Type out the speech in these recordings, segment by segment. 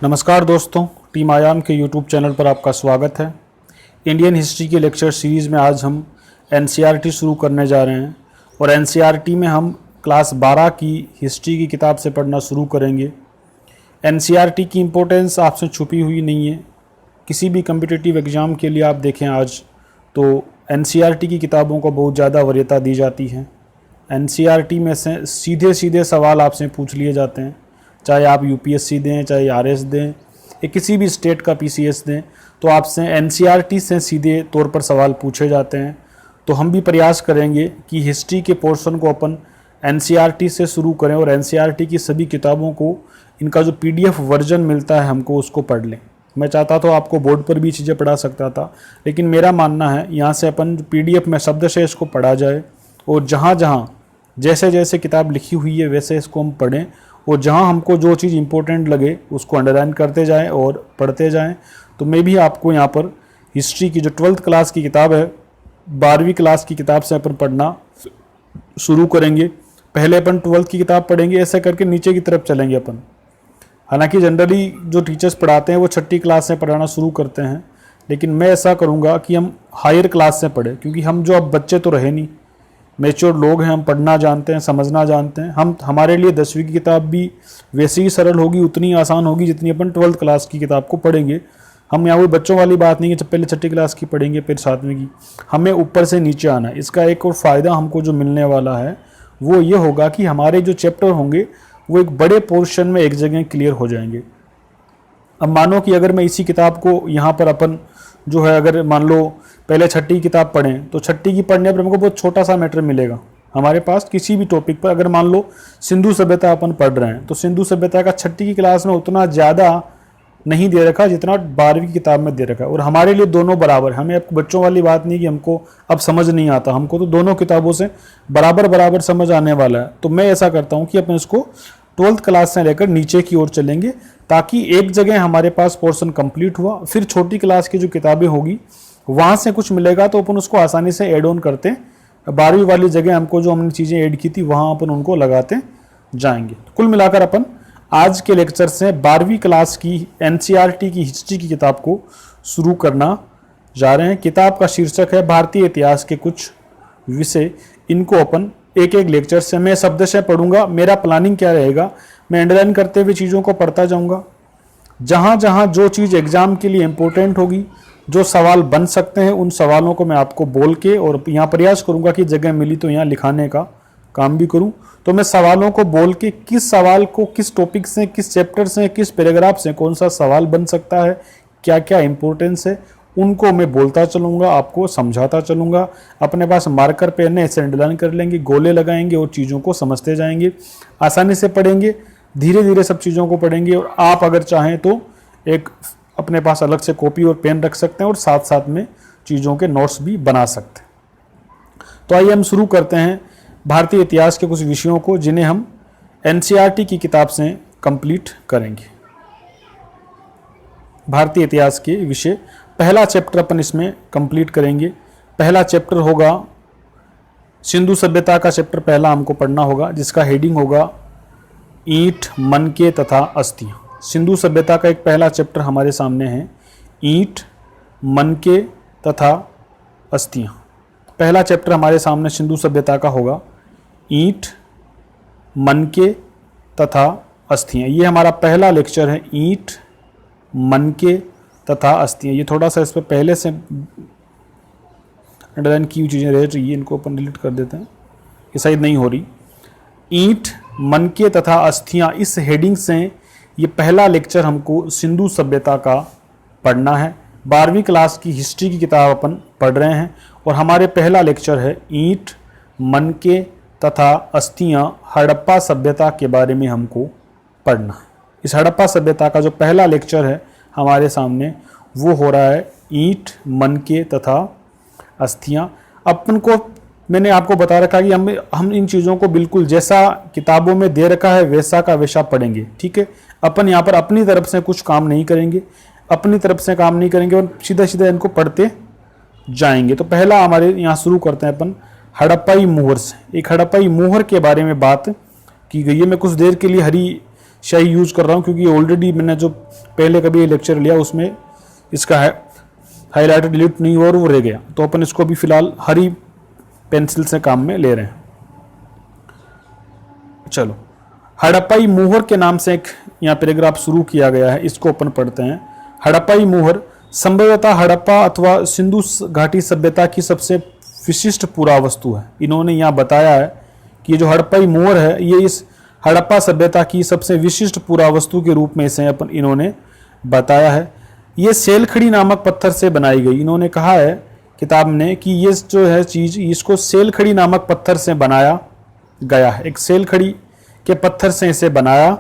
नमस्कार दोस्तों, टीम आयाम के यूट्यूब चैनल पर आपका स्वागत है। इंडियन हिस्ट्री के लेक्चर सीरीज़ में आज हम एनसीईआरटी शुरू करने जा रहे हैं और एनसीईआरटी में हम क्लास 12 की हिस्ट्री की किताब से पढ़ना शुरू करेंगे। एनसीईआरटी की इम्पोर्टेंस आपसे छुपी हुई नहीं है। किसी भी कम्पिटिटिव एग्ज़ाम के लिए आप देखें आज तो एनसीईआरटी की किताबों को बहुत ज़्यादा वरीयता दी जाती है। एनसीईआरटी में से सीधे सीधे सवाल आपसे पूछ लिए जाते हैं, चाहे आप यूपीएससी दें, चाहे आरएस दें या किसी भी स्टेट का पीसीएस दें, तो आपसे एनसीईआरटी से सीधे तौर पर सवाल पूछे जाते हैं। तो हम भी प्रयास करेंगे कि हिस्ट्री के पोर्शन को अपन एनसीईआरटी से शुरू करें और एनसीईआरटी की सभी किताबों को इनका जो पीडीएफ वर्जन मिलता है हमको उसको पढ़ लें। मैं चाहता तो आपको बोर्ड पर भी चीज़ें पढ़ा सकता था, लेकिन मेरा मानना है यहाँ से अपन पीडीएफ में शब्द से इसको पढ़ा जाए और जहाँ जहाँ जैसे जैसे किताब लिखी हुई है वैसे इसको हम पढ़ें और जहाँ हमको जो चीज़ इंपॉर्टेंट लगे उसको अंडरलाइन करते जाएं और पढ़ते जाएं। तो मैं भी आपको यहाँ पर हिस्ट्री की जो 12th क्लास की किताब है, 12वीं क्लास की किताब से अपन पढ़ना शुरू करेंगे। पहले अपन 12th की किताब पढ़ेंगे, ऐसे करके नीचे की तरफ चलेंगे अपन। हालांकि जनरली जो टीचर्स पढ़ाते हैं वो 6ठी क्लास से पढ़ाना शुरू करते हैं, लेकिन मैं ऐसा करूँगा कि हम हायर क्लास से पढ़ें, क्योंकि हम जो अब बच्चे तो रहे नहीं, मैच्योर लोग हैं, हम पढ़ना जानते हैं, समझना जानते हैं। हमारे लिए 10वीं की किताब भी वैसी ही सरल होगी, उतनी आसान होगी जितनी अपन 12th क्लास की किताब को पढ़ेंगे। हम यहाँ कोई बच्चों वाली बात नहीं है कि पहले 6ठी क्लास की पढ़ेंगे फिर 7वीं की। हमें ऊपर से नीचे आना है। इसका एक और फ़ायदा हमको जो मिलने वाला है वो ये होगा कि हमारे जो चैप्टर होंगे वो एक बड़े पोर्शन में एक जगह क्लियर हो जाएंगे। अब मानो कि अगर मैं इसी किताब को यहाँ पर अपन जो है, अगर मान लो पहले 6ठी किताब पढ़ें तो 6ठी की पढ़ने पर हमको बहुत छोटा सा मैटर मिलेगा हमारे पास किसी भी टॉपिक पर। अगर मान लो सिंधु सभ्यता अपन पढ़ रहे हैं तो सिंधु सभ्यता का 6ठी की क्लास में उतना ज़्यादा नहीं दे रखा जितना 12वीं की किताब में दे रखा है। और हमारे लिए दोनों बराबर, हमें अब बच्चों वाली बात नहीं कि हमको अब समझ नहीं आता, हमको तो दोनों किताबों से बराबर बराबर समझ आने वाला है। तो मैं ऐसा करता हूँ कि अपन इसको 12th क्लास से लेकर नीचे की ओर चलेंगे, ताकि एक जगह हमारे पास पोर्शन कंप्लीट हुआ, फिर छोटी क्लास की जो किताबें होगी वहाँ से कुछ मिलेगा तो अपन उसको आसानी से ऐड ऑन करते, 12वीं वाली जगह हमको जो हमने चीज़ें ऐड की थी वहाँ अपन उनको लगाते जाएंगे। कुल मिलाकर अपन आज के लेक्चर से 12वीं क्लास की एनसीईआरटी की हिस्ट्री की किताब को शुरू करना जा रहे हैं। किताब का शीर्षक है भारतीय इतिहास के कुछ विषय। इनको अपन एक एक लेक्चर से मैं शब्द से पढ़ूंगा। मेरा प्लानिंग क्या रहेगा, मैं अंडरलाइन करते हुए चीज़ों को पढ़ता जाऊंगा। जहाँ जहाँ जो चीज़ एग्जाम के लिए इम्पोर्टेंट होगी, जो सवाल बन सकते हैं, उन सवालों को मैं आपको बोल के और यहाँ प्रयास करूँगा कि जगह मिली तो यहाँ लिखाने का काम भी करूँ। तो मैं सवालों को बोल के किस सवाल को किस टॉपिक से, किस चैप्टर से, किस पैराग्राफ से कौन सा सवाल बन सकता है, क्या क्या इंपॉर्टेंस है, उनको मैं बोलता चलूँगा, आपको समझाता चलूँगा। अपने पास मार्कर पेन है, ऐसे अंडरलाइन कर लेंगे, गोले लगाएंगे और चीज़ों को समझते जाएंगे। आसानी से पढ़ेंगे, धीरे धीरे सब चीज़ों को पढ़ेंगे। और आप अगर चाहें तो एक अपने पास अलग से कॉपी और पेन रख सकते हैं और साथ साथ में चीज़ों के नोट्स भी बना सकते हैं। तो आइए हम शुरू करते हैं भारतीय इतिहास के कुछ विषयों को, जिन्हें हम एनसीईआरटी की किताब से कंप्लीट करेंगे। भारतीय इतिहास के विषय, पहला चैप्टर अपन इसमें कंप्लीट करेंगे। पहला चैप्टर होगा सिंधु सभ्यता का चैप्टर पहला हमको पढ़ना होगा, जिसका हेडिंग होगा ईंट, मनके तथा अस्थियाँ। सिंधु सभ्यता का एक पहला चैप्टर हमारे सामने है, ईंट, मनके तथा अस्थियाँ। पहला चैप्टर हमारे सामने सिंधु सभ्यता का होगा, ईंट, मनके तथा अस्थियाँ। ये हमारा पहला लेक्चर है, ईंट, मनके तथा अस्थियाँ। ये थोड़ा सा इस पर पहले से अंडरलाइन की हुई चीज़ें रह रही है, इनको अपन डिलीट कर देते हैं, ये शायद नहीं हो रही। ईंट, मनके तथा अस्थियाँ, इस हेडिंग से ये पहला लेक्चर हमको सिंधु सभ्यता का पढ़ना है। 12वीं क्लास की हिस्ट्री की किताब अपन पढ़ रहे हैं और हमारे पहला लेक्चर है ईंट, मनके तथा अस्थियाँ, हड़प्पा सभ्यता के बारे में हमको पढ़ना है। इस हड़प्पा सभ्यता का जो पहला लेक्चर है हमारे सामने वो हो रहा है ईंट, मनके तथा अस्थियाँ। अपन को मैंने आपको बता रखा कि हम इन चीज़ों को बिल्कुल जैसा किताबों में दे रखा है वैसा का वैसा पढ़ेंगे, ठीक है। अपन यहाँ पर अपनी तरफ से कुछ काम नहीं करेंगे, अपनी तरफ से काम नहीं करेंगे और सीधा सीधा इनको पढ़ते जाएंगे। तो पहला हमारे यहाँ शुरू करते हैं अपन हड़प्पाई मोहर से। एक हड़प्पाई मोहर के बारे में बात की गई है। मैं कुछ देर के लिए हरी स्याही यूज कर रहा हूँ क्योंकि ऑलरेडी मैंने जो पहले कभी लेक्चर लिया उसमें इसका हाईलाइटर डिलीट नहीं हुआ और वो रह गया, तो अपन इसको भी फिलहाल हरी पेंसिल से काम में ले रहे हैं। चलो, हड़प्पाई मोहर के नाम से एक यहाँ पैराग्राफ शुरू किया गया है, इसको अपन पढ़ते हैं। हड़प्पाई मोहर संभवतः हड़प्पा अथवा सिंधु घाटी सभ्यता की सबसे विशिष्ट पुरावस्तु है। इन्होंने यहाँ बताया है कि ये जो हड़प्पाई मोहर है ये इस हड़प्पा सभ्यता की सबसे विशिष्ट पुरावस्तु के रूप में इसे इन्होंने बताया है। ये सेलखड़ी नामक पत्थर से बनाई गई। इन्होंने कहा है किताब ने कि ये जो है चीज़ इसको सेलखड़ी नामक पत्थर से बनाया गया है। एक सेलखड़ी के पत्थर से इसे बनाया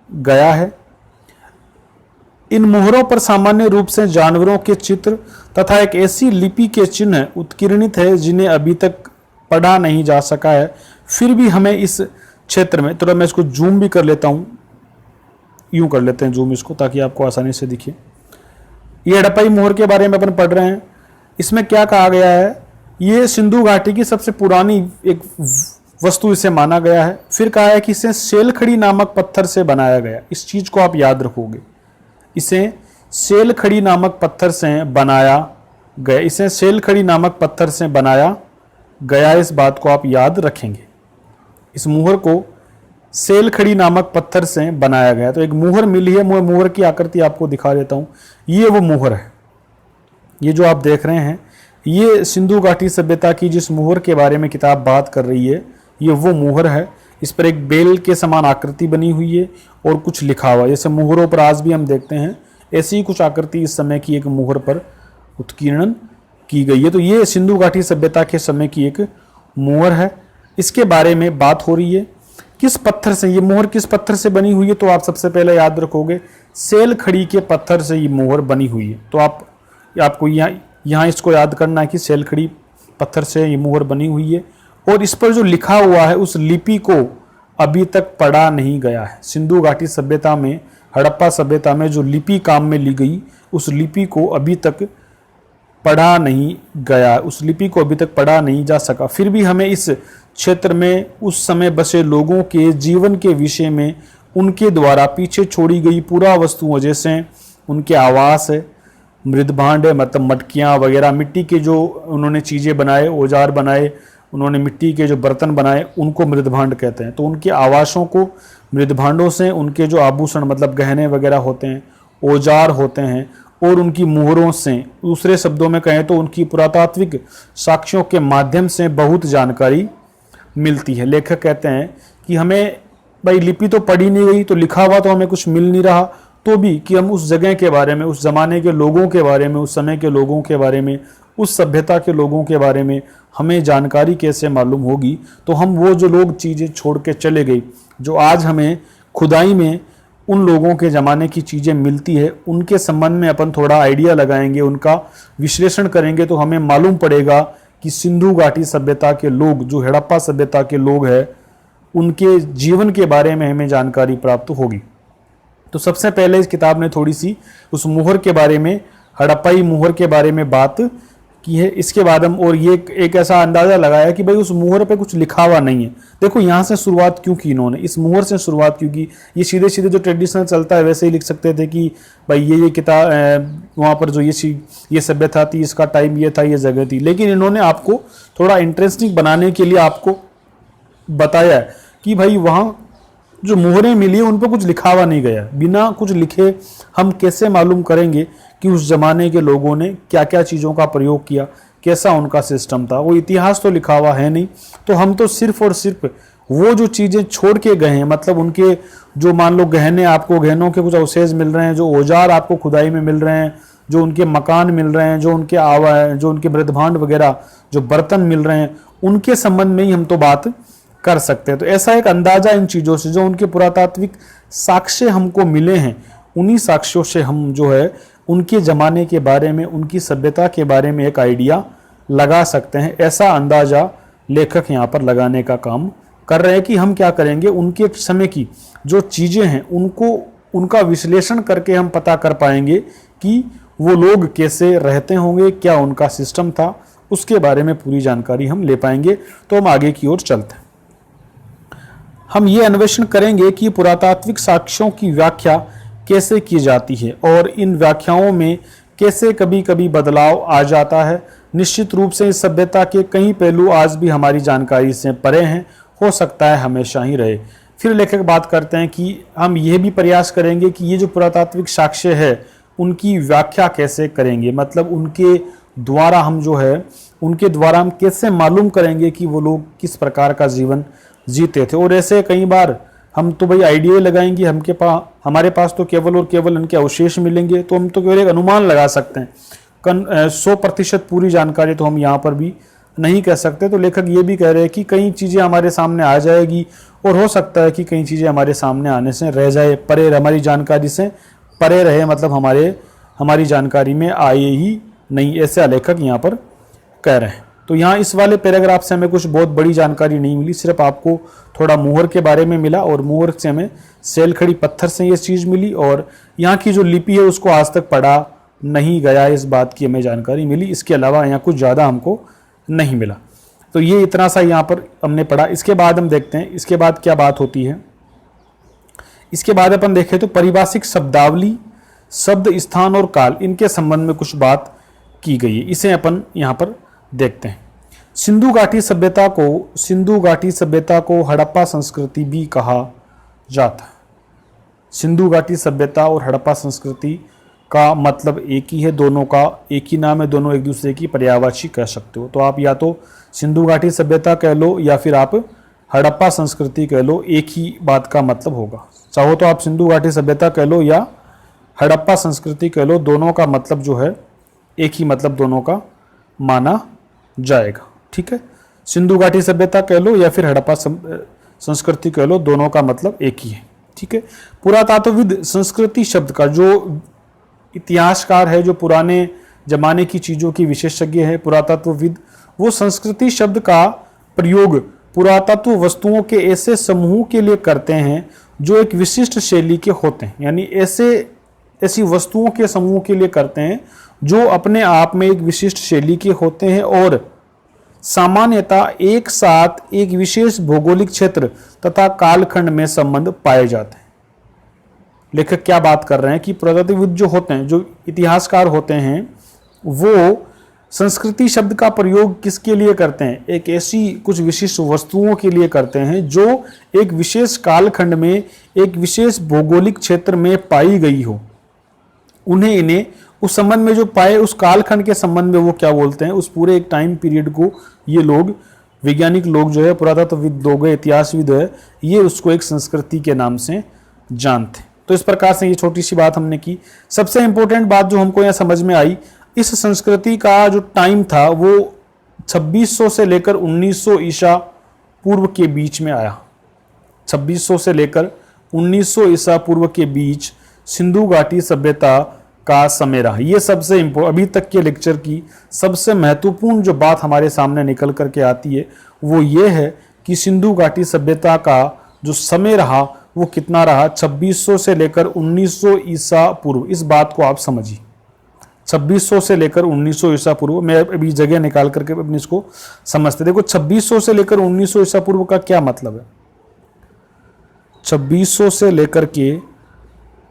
गया है। इन मोहरों पर सामान्य रूप से जानवरों के चित्र तथा एक ऐसी लिपि के चिन्ह उत्कीर्णित है जिन्हें अभी तक पढ़ा नहीं जा सका है। फिर भी हमें इस क्षेत्र में, थोड़ा मैं इसको जूम भी कर लेता हूँ, यूं कर लेते हैं जूम इसको ताकि आपको आसानी से दिखे। ये हड़प्पाई मोहर के बारे में अपन पढ़ रहे हैं। इसमें क्या कहा गया है, ये सिंधु घाटी की सबसे पुरानी एक वस्तु इसे माना गया है। फिर कहा है कि इसे सेलखड़ी नामक पत्थर से बनाया गया। इस चीज को आप याद रखोगे, इसे सेलखड़ी नामक पत्थर से बनाया गया। इसे सेलखड़ी नामक पत्थर से बनाया गया, इस बात को आप याद रखेंगे। इस मुहर को सेलखड़ी नामक पत्थर से बनाया गया। तो एक मुहर मिली है, मैं मुहर की आकृति आपको दिखा देता हूं। ये वो मुहर है, ये जो आप देख रहे हैं, ये सिंधु घाटी सभ्यता की जिस मुहर के बारे में किताब बात कर रही है, ये वो मुहर है। इस पर एक बेल के समान आकृति बनी हुई है और कुछ लिखा हुआ है। जैसे मुहरों पर आज भी हम देखते हैं, ऐसी ही कुछ आकृति इस समय की एक मुहर पर उत्कीर्णन की गई है। तो ये सिंधु घाटी सभ्यता के समय की एक मुहर है। इसके बारे में बात हो रही है। किस पत्थर से ये मुहर, किस पत्थर से बनी हुई है, तो आप सबसे पहले याद रखोगे सेलखड़ी के पत्थर से ये मुहर बनी हुई है। तो आपको यहाँ इसको याद करना है कि सेलखड़ी पत्थर से ये मुहर बनी हुई है और इस पर जो लिखा हुआ है उस लिपि को अभी तक पढ़ा नहीं गया है। सिंधु घाटी सभ्यता में, हड़प्पा सभ्यता में जो लिपि काम में ली गई, उस लिपि को अभी तक पढ़ा नहीं गया, उस लिपि को अभी तक पढ़ा नहीं जा सका। फिर भी हमें इस क्षेत्र में उस समय बसे लोगों के जीवन के विषय में उनके द्वारा पीछे छोड़ी गई पूरा वस्तुओं, जैसे उनके आवास है, मृदभांड है, मतलब मटकियाँ वगैरह, मिट्टी के जो उन्होंने चीज़ें बनाए, औजार बनाए, उन्होंने मिट्टी के जो बर्तन बनाए, उनको मृदभांड कहते हैं। तो उनके आवासों को मृदभांडों से, उनके जो आभूषण मतलब गहने वगैरह होते हैं, औजार होते हैं, और उनकी मुहरों से, दूसरे शब्दों में कहें तो उनकी पुरातात्विक साक्ष्यों के माध्यम से बहुत जानकारी मिलती है। लेखक कहते हैं कि हमें भाई लिपि तो पढ़ी नहीं गई, तो लिखा हुआ तो हमें कुछ मिल नहीं रहा, तो भी कि हम उस जगह के बारे में, उस ज़माने के लोगों के बारे में, उस समय के लोगों के बारे में, उस सभ्यता के लोगों के बारे में हमें जानकारी कैसे मालूम होगी। तो हम वो जो लोग चीज़ें छोड़ के चले गए, जो आज हमें खुदाई में उन लोगों के ज़माने की चीज़ें मिलती है, उनके संबंध में अपन थोड़ा आइडिया लगाएंगे, उनका विश्लेषण करेंगे, तो हमें मालूम पड़ेगा कि सिंधु घाटी सभ्यता के लोग, जो हड़प्पा सभ्यता के लोग हैं, उनके जीवन के बारे में हमें जानकारी प्राप्त होगी। तो सबसे पहले इस किताब ने थोड़ी सी उस मुहर के बारे में, हड़प्पाई मुहर के बारे में बात की है। इसके बाद हम और ये एक ऐसा अंदाज़ा लगाया कि भाई उस मुहर पे कुछ लिखा हुआ नहीं है। देखो यहाँ से शुरुआत क्यों की इन्होंने, इस मुहर से शुरुआत क्यों की। ये सीधे सीधे जो ट्रेडिशनल चलता है वैसे ही लिख सकते थे कि भाई ये किताब वहाँ पर जो ये सभ्यता थी, इसका टाइम ये था, ये जगह थी। लेकिन इन्होंने आपको थोड़ा इंटरेस्टिंग बनाने के लिए आपको बताया है कि भाई वहाँ जो मुहरें मिली है उन पर कुछ लिखा हुआ नहीं गया। बिना कुछ लिखे हम कैसे मालूम करेंगे कि उस जमाने के लोगों ने क्या क्या चीज़ों का प्रयोग किया, कैसा उनका सिस्टम था। वो इतिहास तो लिखा हुआ है नहीं, तो हम तो सिर्फ और सिर्फ वो जो चीज़ें छोड़ के गए हैं, मतलब उनके जो मान लो गहने, आपको गहनों के कुछ अवशेष मिल रहे हैं, जो औजार आपको खुदाई में मिल रहे हैं, जो उनके मकान मिल रहे हैं, जो उनके मृदभांड वगैरह जो बर्तन मिल रहे हैं, उनके संबंध में ही हम तो बात कर सकते हैं। तो ऐसा एक अंदाजा इन चीज़ों से, जो उनके पुरातात्विक साक्ष्य हमको मिले हैं, उन्हीं साक्ष्यों से हम जो है उनके ज़माने के बारे में, उनकी सभ्यता के बारे में एक आइडिया लगा सकते हैं। ऐसा अंदाज़ा लेखक यहाँ पर लगाने का काम कर रहे हैं कि हम क्या करेंगे, उनके समय की जो चीज़ें हैं उनका विश्लेषण करके हम पता कर पाएंगे कि वो लोग कैसे रहते होंगे, क्या उनका सिस्टम था, उसके बारे में पूरी जानकारी हम ले पाएंगे। तो हम आगे की ओर चलते हैं। हम ये अन्वेषण करेंगे कि पुरातात्विक साक्ष्यों की व्याख्या कैसे की जाती है और इन व्याख्याओं में कैसे कभी कभी बदलाव आ जाता है। निश्चित रूप से इस सभ्यता के कई पहलू आज भी हमारी जानकारी से परे हैं, हो सकता है हमेशा ही रहे। फिर लेखक बात करते हैं कि हम यह भी प्रयास करेंगे कि ये जो पुरातात्विक साक्ष्य है उनकी व्याख्या कैसे करेंगे, मतलब उनके द्वारा हम जो है उनके द्वारा हम कैसे मालूम करेंगे कि वो लोग किस प्रकार का जीवन जीते थे। और ऐसे कई बार हम तो भाई आइडिया लगाएंगे, हमारे पास तो केवल और केवल उनके अवशेष मिलेंगे, तो हम तो केवल एक अनुमान लगा सकते हैं। 100% पूरी जानकारी तो हम यहाँ पर भी नहीं कह सकते। तो लेखक ये भी कह रहे हैं कि कई चीज़ें हमारे सामने आ जाएगी और हो सकता है कि कई चीज़ें हमारे सामने आने से रह जाए, परे, हमारी जानकारी से परे रहे, मतलब हमारी जानकारी में आए ही नहीं, ऐसे लेखक यहाँ पर कह रहे हैं। तो यहाँ इस वाले पैराग्राफ से हमें कुछ बहुत बड़ी जानकारी नहीं मिली, सिर्फ आपको थोड़ा मुहर के बारे में मिला और मुहर से हमें सेलखड़ी पत्थर से ये चीज़ मिली, और यहाँ की जो लिपि है उसको आज तक पढ़ा नहीं गया, इस बात की हमें जानकारी मिली। इसके अलावा यहाँ कुछ ज़्यादा हमको नहीं मिला। तो ये इतना सा यहाँ पर हमने पढ़ा। इसके बाद हम देखते हैं इसके बाद क्या बात होती है। इसके बाद अपन देखें तो पारिभाषिक शब्दावली, शब्द, स्थान और काल, इनके संबंध में कुछ बात की गई है, इसे अपन यहाँ पर देखते हैं। सिंधु घाटी सभ्यता को हड़प्पा संस्कृति भी कहा जाता है। सिंधु घाटी सभ्यता और हड़प्पा संस्कृति का मतलब एक ही है, दोनों का एक ही नाम है, दोनों एक दूसरे की पर्यायवाची कह सकते हो। तो आप या तो सिंधु घाटी सभ्यता कह लो या फिर आप हड़प्पा संस्कृति कह लो, एक ही बात का मतलब होगा। चाहो तो आप सिंधु घाटी सभ्यता कह लो या हड़प्पा संस्कृति कह लो, दोनों का मतलब जो है एक ही मतलब दोनों का माना जाएगा। ठीक है, सिंधु घाटी सभ्यता कह लो या फिर हड़प्पा संस्कृति कह लो, दोनों का मतलब एक ही है। ठीक है, पुरातत्वविद संस्कृति शब्द का, जो इतिहासकार है, जो पुराने जमाने की चीज़ों की विशेषज्ञ है, पुरातत्वविद, वो संस्कृति शब्द का प्रयोग पुरातत्व वस्तुओं के ऐसे समूह के लिए करते हैं जो एक विशिष्ट शैली के होते हैं। यानी ऐसी वस्तुओं के समूह के लिए करते हैं जो अपने आप में एक विशिष्ट शैली के होते हैं और सामान्यतः एक साथ एक विशेष भौगोलिक क्षेत्र तथा कालखंड में संबंध पाए जाते हैं। लेखक क्या बात कर रहे हैं कि पुरातत्वविद जो होते हैं, जो इतिहासकार होते हैं, वो संस्कृति शब्द का प्रयोग किसके लिए करते हैं? एक ऐसी कुछ विशिष्ट वस्तुओं के लिए करते हैं जो एक विशेष कालखंड में एक विशेष भौगोलिक क्षेत्र में पाई गई हो। इन्हें उस संबंध में जो पाए, उस कालखंड के संबंध में वो क्या बोलते हैं, उस पूरे एक टाइम पीरियड को ये लोग, वैज्ञानिक लोग जो है, पुरातत्वविद लोग है, इतिहासविद है, ये उसको एक संस्कृति के नाम से जानते हैं। तो इस प्रकार से ये छोटी सी बात हमने की। सबसे इंपॉर्टेंट बात जो हमको यहाँ समझ में आई, इस संस्कृति का जो टाइम था वो 2600 से लेकर 1900 ईसा पूर्व के बीच में आया। 2600 से लेकर 1900 ईसा पूर्व के बीच सिंधु घाटी सभ्यता का समय रहा। ये सबसे अभी तक के लेक्चर की सबसे महत्वपूर्ण जो बात हमारे सामने निकल करके आती है वो ये है कि सिंधु घाटी सभ्यता का जो समय रहा वो कितना रहा, 2600 से लेकर 1900 ईसा पूर्व। इस बात को आप समझिए, 2600 से लेकर 1900 ईसा पूर्व। मैं अभी जगह निकाल करके अपने इसको समझते। देखो 2600 से लेकर 1900 ईसा पूर्व का क्या मतलब है। 2600 से लेकर के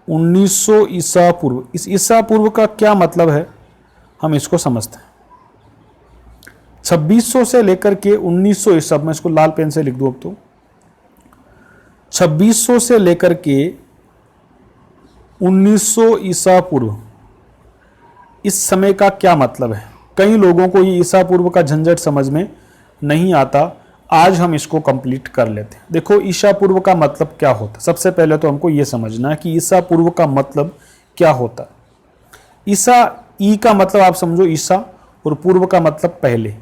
1900 ईसा पूर्व, इस ईसा पूर्व का क्या मतलब है, हम इसको समझते हैं। 2600 से लेकर के 1900 ईसा, मैं इसको लाल पेन से लिख दूं अब तो, 2600 से लेकर के 1900 ईसा पूर्व, इस समय का क्या मतलब है। कई लोगों को ये ईसा पूर्व का झंझट समझ में नहीं आता। आज हम इसको कंप्लीट कर लेते हैं। देखो ईसा पूर्व का मतलब क्या होता है। सबसे पहले तो हमको ये समझना है कि ईसा पूर्व का मतलब क्या होता है। ईसा, ई का मतलब आप समझो ईसा, और पूर्व का मतलब पहले।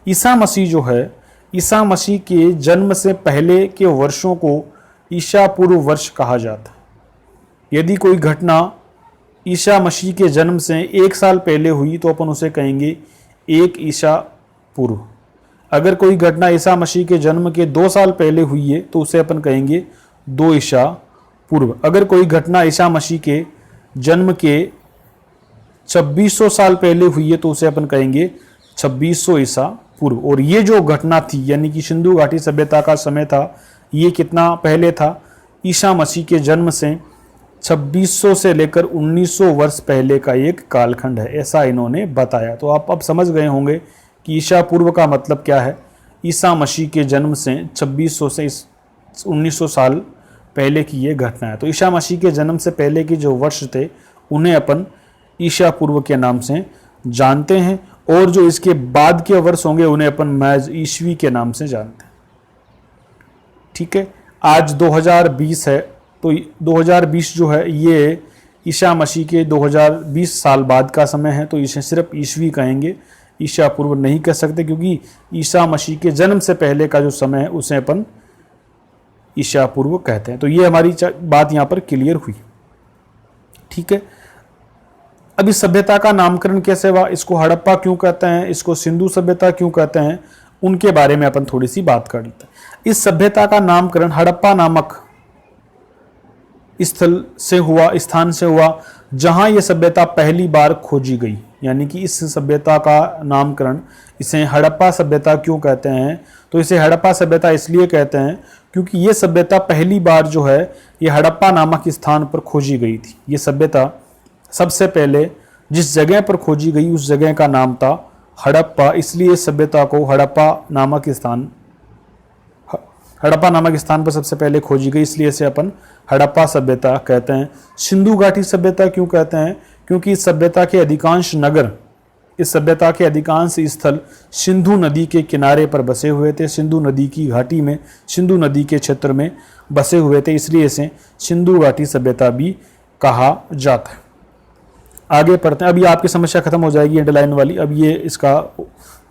ईसा मसीह जो है, ईसा मसीह के जन्म से पहले के वर्षों को ईसा पूर्व वर्ष कहा जाता है। यदि कोई घटना ईसा मसीह के जन्म से 1 साल पहले हुई तो अपन उसे कहेंगे 1 ईसा पूर्व। अगर कोई घटना ईसा मसीह के जन्म के 2 साल पहले हुई है तो उसे अपन कहेंगे 2 ईसा पूर्व। अगर कोई घटना ईसा मसीह के जन्म के 2600 साल पहले हुई है तो उसे अपन कहेंगे 2600 ईसा पूर्व। और ये जो घटना थी, यानी कि सिंधु घाटी सभ्यता का समय था, ये कितना पहले था? ईसा मसीह के जन्म से 2600 से लेकर 1900 वर्ष पहले का एक कालखंड है, ऐसा इन्होंने बताया। तो आप अब समझ गए होंगे कि ईसा पूर्व का मतलब क्या है। ईसा मसीह के जन्म से 2600 से 1900 साल पहले की ये घटना है। तो ईसा मसीह के जन्म से पहले के जो वर्ष थे उन्हें अपन ईसा पूर्व के नाम से जानते हैं, और जो इसके बाद के वर्ष होंगे उन्हें अपन महज ईस्वी के नाम से जानते हैं। ठीक है, आज 2020 है, तो 2020 जो है ये ईसा मसीह के 2020 साल बाद का समय है, तो इसे सिर्फ ईस्वी कहेंगे, ईसा पूर्व नहीं कह सकते, क्योंकि ईसा मसीह के जन्म से पहले का जो समय है उसे अपन ईसा पूर्व कहते हैं। तो ये हमारी बात यहाँ पर क्लियर हुई। ठीक है, अब इस सभ्यता का नामकरण कैसे हुआ, इसको हड़प्पा क्यों कहते हैं, इसको सिंधु सभ्यता क्यों कहते हैं, उनके बारे में अपन थोड़ी सी बात कर लेते हैं। इस सभ्यता का नामकरण हड़प्पा नामक स्थल से हुआ, स्थान से हुआ, जहां यह सभ्यता पहली बार खोजी गई। यानी कि इस सभ्यता का नामकरण, इसे हड़प्पा सभ्यता क्यों कहते हैं, तो इसे हड़प्पा सभ्यता इसलिए कहते हैं क्योंकि ये सभ्यता पहली बार जो है ये हड़प्पा नामक स्थान पर खोजी गई थी। ये सभ्यता सबसे पहले जिस जगह पर खोजी गई उस जगह का नाम था हड़प्पा, इसलिए इस सभ्यता को हड़प्पा नामक स्थान पर सबसे पहले खोजी गई, इसलिए इसे अपन हड़प्पा सभ्यता कहते हैं। सिंधु घाटी सभ्यता क्यों कहते हैं, क्योंकि इस सभ्यता के अधिकांश नगर, इस सभ्यता के अधिकांश स्थल सिंधु नदी के किनारे पर बसे हुए थे, सिंधु नदी की घाटी में, सिंधु नदी के क्षेत्र में बसे हुए थे, इसलिए इसे सिंधु घाटी सभ्यता भी कहा जाता है। आगे पढ़ते हैं। अभी आपकी समस्या खत्म हो जाएगी अंडरलाइन वाली, अब ये इसका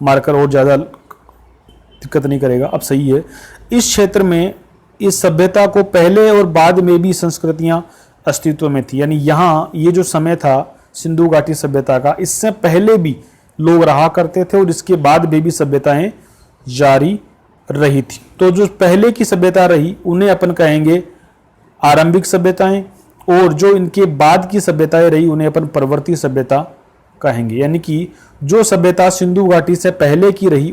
मार्कर और ज़्यादा दिक्कत नहीं करेगा, अब सही है। इस क्षेत्र में इस सभ्यता को पहले और बाद में भी संस्कृतियां अस्तित्व में थी। यानी यहाँ ये जो समय था सिंधु घाटी सभ्यता का, इससे पहले भी लोग रहा करते थे और इसके बाद में भी सभ्यताएं जारी रही थी। तो जो पहले की सभ्यता रही उन्हें अपन कहेंगे आरंभिक सभ्यताएं, और जो इनके बाद की सभ्यताएं रही उन्हें अपन परवर्ती सभ्यता कहेंगे। यानी कि जो सभ्यता सिंधु घाटी से पहले की रही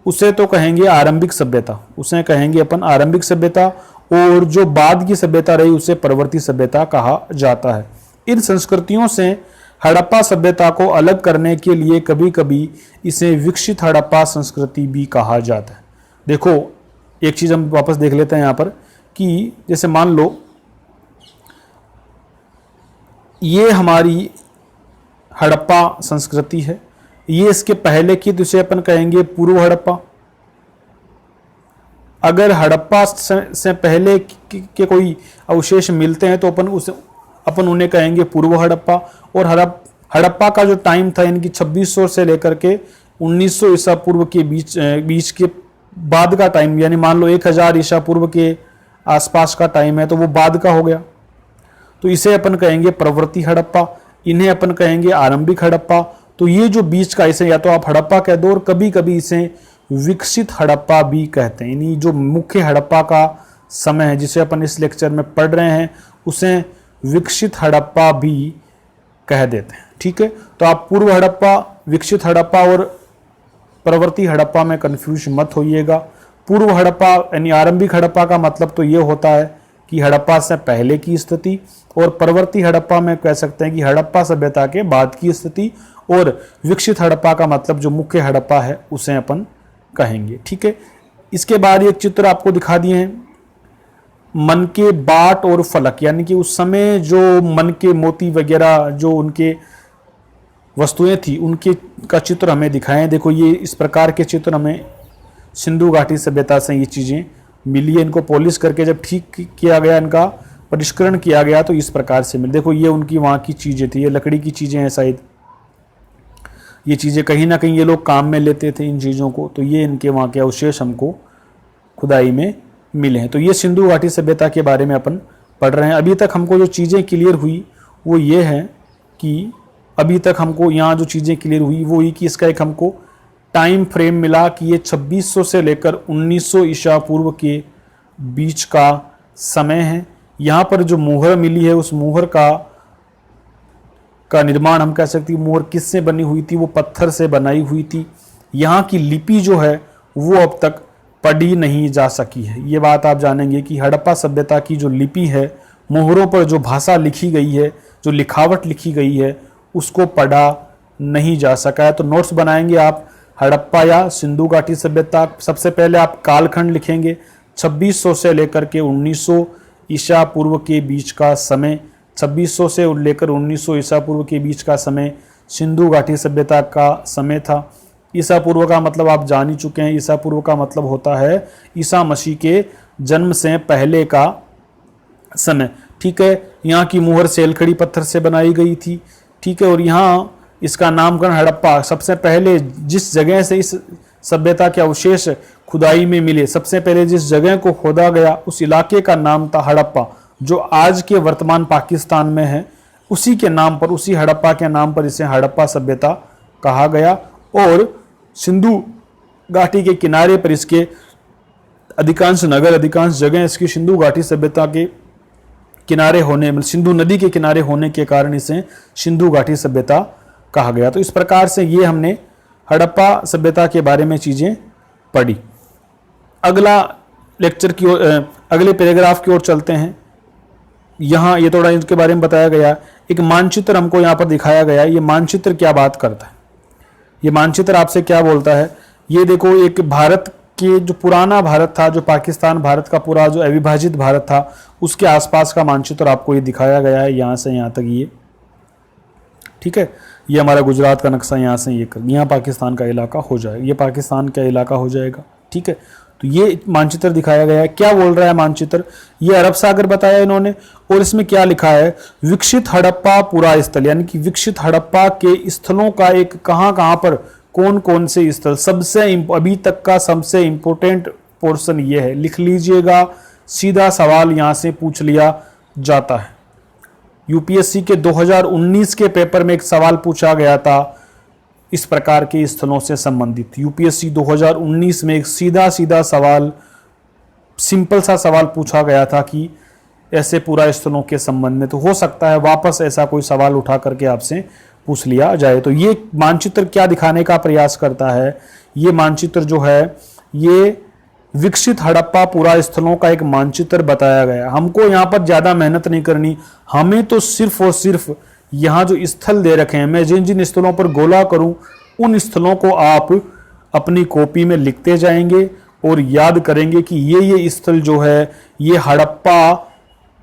उसे तो कहेंगे आरंभिक सभ्यता, उसे कहेंगे अपन आरंभिक सभ्यता, और जो बाद की सभ्यता रही उसे परवर्ती सभ्यता कहा जाता है। इन संस्कृतियों से हड़प्पा सभ्यता को अलग करने के लिए कभी कभी इसे विकसित हड़प्पा संस्कृति भी कहा जाता है। देखो एक चीज हम वापस देख लेते हैं यहाँ पर कि जैसे मान लो ये हमारी हड़प्पा संस्कृति है, ये इसके पहले की, तो इसे अपन कहेंगे पूर्व हड़प्पा। अगर हड़प्पा से पहले के कोई अवशेष मिलते हैं तो अपन उन्हें कहेंगे पूर्व हड़प्पा। और हड़प्पा का जो टाइम था इनकी 2600 से लेकर के 1900 ईसा पूर्व के बीच के बाद का टाइम, यानी मान लो 1000 ईसा पूर्व के आसपास का टाइम है, तो वो बाद का हो गया, तो इसे अपन कहेंगे प्रवर्ती हड़प्पा। इन्हें अपन कहेंगे आरंभिक हड़प्पा। तो ये जो बीच का, इसे या तो आप हड़प्पा कह दो और कभी कभी इसे विकसित हड़प्पा भी कहते हैं। यानी जो मुख्य हड़प्पा का समय है जिसे अपन इस लेक्चर में पढ़ रहे हैं उसे विकसित हड़प्पा भी कह देते हैं। ठीक है, तो आप पूर्व हड़प्पा, विकसित हड़प्पा और प्रवर्ती हड़प्पा में कंफ्यूज मत होइएगा। पूर्व हड़प्पा यानी आरंभिक हड़प्पा का मतलब तो ये होता है कि हड़प्पा से पहले की स्थिति, और परवर्ती हड़प्पा में कह सकते हैं कि हड़प्पा सभ्यता के बाद की स्थिति, और विकसित हड़प्पा का मतलब जो मुख्य हड़प्पा है उसे अपन कहेंगे। ठीक है, इसके बाद एक चित्र आपको दिखा दिए हैं, मन के बाट और फलक, यानी कि उस समय जो मन के मोती वगैरह जो उनके वस्तुएं थी उनके का चित्र हमें दिखाएं। देखो ये इस प्रकार के चित्र हमें सिंधु घाटी सभ्यता से ये चीज़ें मिली है। इनको पॉलिश करके जब ठीक किया गया, इनका परिष्करण किया गया, तो इस प्रकार से मिल। देखो ये उनकी वहाँ की चीज़ें थी, ये लकड़ी की चीज़ें हैं शायद, ये चीज़ें कहीं ना कहीं ये लोग काम में लेते थे इन चीज़ों को, तो ये इनके वहाँ के अवशेष हमको खुदाई में मिले हैं। तो ये सिंधु घाटी सभ्यता के बारे में अपन पढ़ रहे हैं। अभी तक हमको जो चीज़ें क्लियर हुई वो ये है कि अभी तक हमको यहाँ जो चीज़ें क्लियर हुई वो ये कि इसका एक हमको टाइम फ्रेम मिला कि ये 2600 से लेकर 1900 ईसा पूर्व के बीच का समय है। यहाँ पर जो मुहर मिली है उस मुहर का निर्माण हम कह सकते हैं, मुहर किससे बनी हुई थी, वो पत्थर से बनाई हुई थी। यहाँ की लिपि जो है वो अब तक पढ़ी नहीं जा सकी है। ये बात आप जानेंगे कि हड़प्पा सभ्यता की जो लिपि है, मोहरों पर जो भाषा लिखी गई है, जो लिखावट लिखी गई है, उसको पढ़ा नहीं जा सका है। तो नोट्स बनाएंगे आप हड़प्पा या सिंधु घाटी सभ्यता। सबसे पहले आप कालखंड लिखेंगे, 2600 से लेकर के 1900 ईसा पूर्व के बीच का समय, 2600 से लेकर 1900 ईसा पूर्व के बीच का समय सिंधु घाटी सभ्यता का समय था। ईसा पूर्व का मतलब आप जान ही चुके हैं। ईसा पूर्व का मतलब होता है ईसा मसीह के जन्म से पहले का समय, ठीक है। यहाँ की मुहर सेलखड़ी पत्थर से बनाई गई थी, ठीक है। और यहाँ इसका नामकरण हड़प्पा, सबसे पहले जिस जगह से इस सभ्यता के अवशेष खुदाई में मिले, सबसे पहले जिस जगह को खोदा गया उस इलाके का नाम था हड़प्पा, जो आज के वर्तमान पाकिस्तान में है। उसी के नाम पर, उसी हड़प्पा के नाम पर इसे हड़प्पा सभ्यता कहा गया। और सिंधु घाटी के किनारे पर इसके अधिकांश नगर, अधिकांश जगह इसकी सिंधु घाटी सभ्यता के किनारे होने, सिंधु नदी के किनारे होने के कारण इसे सिंधु घाटी सभ्यता कहा गया। तो इस प्रकार से ये हमने हड़प्पा सभ्यता के बारे में चीजें पढ़ी। अगला लेक्चर की ओर, अगले पैराग्राफ की ओर चलते हैं। यहाँ ये थोड़ा इसके बारे में बताया गया, एक मानचित्र हमको यहाँ पर दिखाया गया है। ये मानचित्र क्या बात करता है, ये मानचित्र आपसे क्या बोलता है? ये देखो, एक भारत के जो पुराना भारत था, जो पाकिस्तान भारत का पूरा जो अविभाजित भारत था, उसके आसपास का मानचित्र आपको ये दिखाया गया है, यहाँ से यहाँ तक ये, ठीक है। ये हमारा गुजरात का नक्शा, यहाँ से ये यहाँ पाकिस्तान का इलाका हो जाएगा, ये पाकिस्तान का इलाका हो जाएगा, ठीक है। तो ये मानचित्र दिखाया गया है। क्या बोल रहा है मानचित्र? ये अरब सागर बताया इन्होंने, और इसमें क्या लिखा है? विकसित हड़प्पा पूरा स्थल, यानी कि विकसित हड़प्पा के स्थलों का एक कहाँ पर कौन कौन से स्थल, सबसे अभी तक का सबसे इंपॉर्टेंट पोर्शन ये है, लिख लीजिएगा। सीधा सवाल यहाँ से पूछ लिया जाता है। यूपीएससी के 2019 के पेपर में एक सवाल पूछा गया था इस प्रकार के स्थलों से संबंधित। यूपीएससी 2019 में एक सीधा सवाल, सिंपल सा सवाल पूछा गया था कि ऐसे पूरा स्थलों के संबंध में। तो हो सकता है वापस ऐसा कोई सवाल उठा करके आपसे पूछ लिया जाए। तो ये मानचित्र क्या दिखाने का प्रयास करता है? ये मानचित्र जो है, ये विकसित हड़प्पा पूरा स्थलों का एक मानचित्र बताया गया। हमको यहाँ पर ज्यादा मेहनत नहीं करनी, हमें तो सिर्फ और सिर्फ यहाँ जो स्थल दे रखे हैं, मैं जिन जिन स्थलों पर गोला करूं, उन स्थलों को आप अपनी कॉपी में लिखते जाएंगे और याद करेंगे कि ये स्थल जो है, ये हड़प्पा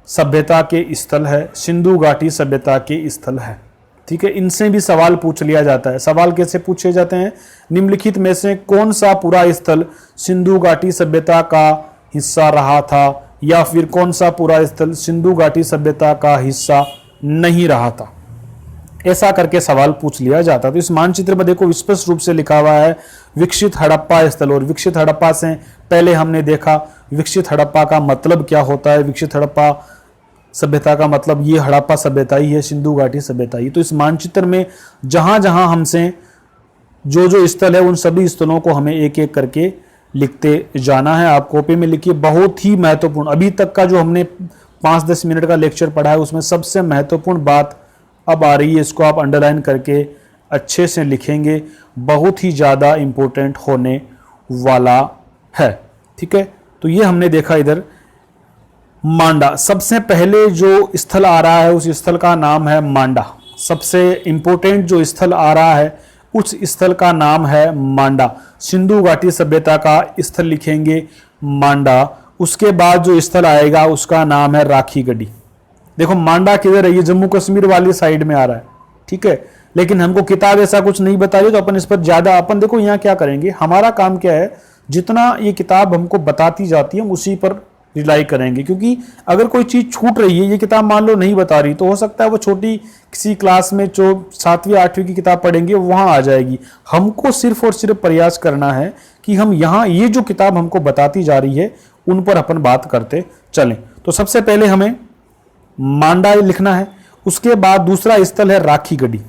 सभ्यता के स्थल है, सिंधु घाटी सभ्यता के स्थल है, ठीक है। इनसे भी सवाल पूछ लिया जाता है। सवाल कैसे पूछे जाते हैं? निम्नलिखित में से कौन सा पूरा स्थल सिंधु घाटी सभ्यता का हिस्सा रहा था, या फिर कौन सा पूरा स्थल सिंधु घाटी सभ्यता का हिस्सा नहीं रहा था, ऐसा करके सवाल पूछ लिया जाता। तो इस मानचित्र में देखो स्पष्ट रूप से लिखा हुआ है विकसित हड़प्पा स्थल। और विकसित हड़प्पा से पहले हमने देखा विकसित हड़प्पा का मतलब क्या होता है। विकसित हड़प्पा सभ्यता का मतलब ये हड़प्पा सभ्यता ही है, सिंधु घाटी सभ्यता ही। तो इस मानचित्र में जहां जहां हमसे जो स्थल है, उन सभी स्थलों को हमें एक एक करके लिखते जाना है। आप कॉपी में लिखिए। बहुत ही महत्वपूर्ण, अभी तक का जो हमने 5-10 मिनट का लेक्चर पढ़ा है, उसमें सबसे महत्वपूर्ण बात अब आ रही है। इसको आप अंडरलाइन करके अच्छे से लिखेंगे, बहुत ही ज़्यादा इम्पोर्टेंट होने वाला है, ठीक है। तो ये हमने देखा इधर मांडा। सबसे पहले जो स्थल आ रहा है उस स्थल का नाम है मांडा। सबसे इंपॉर्टेंट जो स्थल आ रहा है उस स्थल का नाम है मांडा। सिंधु घाटी सभ्यता का स्थल लिखेंगे मांडा। उसके बाद जो स्थल आएगा उसका नाम है राखी गढ़ी। देखो मांडा किधर है? ये जम्मू कश्मीर वाली साइड में आ रहा है, ठीक है। लेकिन हमको किताब ऐसा कुछ नहीं बता रही, तो अपन इस पर ज्यादा, अपन देखो यहाँ क्या करेंगे, हमारा काम क्या है, जितना ये किताब हमको बताती जाती है हम उसी पर रिलाई करेंगे। क्योंकि अगर कोई चीज छूट रही है, ये किताब मान लो नहीं बता रही, तो हो सकता है वो छोटी किसी क्लास में जो 7वीं 8वीं की किताब पढ़ेंगे वहां आ जाएगी। हमको सिर्फ और सिर्फ प्रयास करना है कि हम यहाँ ये जो किताब हमको बताती जा रही है उन पर अपन बात करते चलें। तो सबसे पहले हमें मांडा लिखना है। उसके बाद दूसरा स्थल है राखी गढ़ी।